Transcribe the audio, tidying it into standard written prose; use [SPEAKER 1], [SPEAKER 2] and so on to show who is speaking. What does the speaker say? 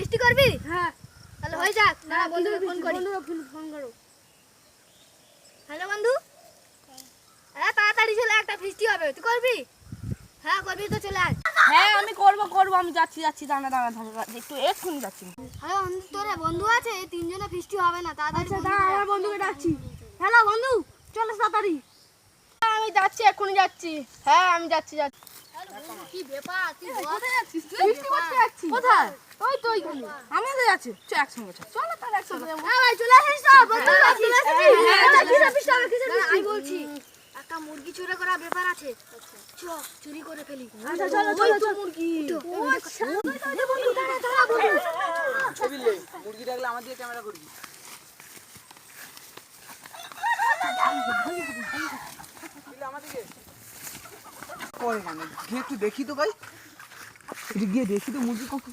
[SPEAKER 1] ফিস্টি করবি?
[SPEAKER 2] হ্যাঁ
[SPEAKER 1] তাহলে হয়ে যাক।
[SPEAKER 2] না
[SPEAKER 1] বন্ধুকে ফোন করি।
[SPEAKER 2] ফোন করো।
[SPEAKER 1] হ্যালো বন্ধু, হ্যাঁ তাড়াতাড়ি চলে, একটা ফিস্টি হবে, তুই করবি? হ্যাঁ করবি তো চলে আয়।
[SPEAKER 2] হ্যাঁ আমি করব, আমি যাচ্ছি দাঁড়া একটু এক্ষুনি যাচ্ছি।
[SPEAKER 1] হ্যালো বন্ধু, তোর বন্ধু আছে, এই তিনজনে ফিস্টি হবে না, তাড়াতাড়ি।
[SPEAKER 2] আচ্ছা দাঁড়া, আমার বন্ধুকে ডাকছি। হ্যালো বন্ধু, চলো তাড়াতাড়ি। আমি যাচ্ছি, এক্ষুনি যাচ্ছি। হ্যাঁ আমি যাচ্ছি।
[SPEAKER 1] কি ব্যাপার, তুই
[SPEAKER 2] কোথায় যাচ্ছিস তুই? ফিস্টি করতে যাচ্ছি। কোথায়? ওই তো ওইখানে। আমাদের যাচ্ছে, চল একসঙ্গে চল। চলো তাহলে একসঙ্গে যাবো।
[SPEAKER 1] হ্যাঁ ভাই চলে আসিস তো, বন্ধু চলে আসিস। কিসের ফিস্টি হবে, কিসের ফিস্টি? আমি বলছি একটা মুরগি চুরি করা ব্যাপার আছে, চ চুরি করে ফেলি।
[SPEAKER 2] আচ্ছা চলো মুরগি।
[SPEAKER 1] বন্ধু দাঁড়া দাঁড়া বন্ধু।
[SPEAKER 3] ছবিলে মুরগি দেখলে আমার দিকে ক্যামেরা করবি। আমাদেরকে কই মানে গিয়ে একটু দেখি তো ভাই, গিয়ে দেখি তো মুরগি কত।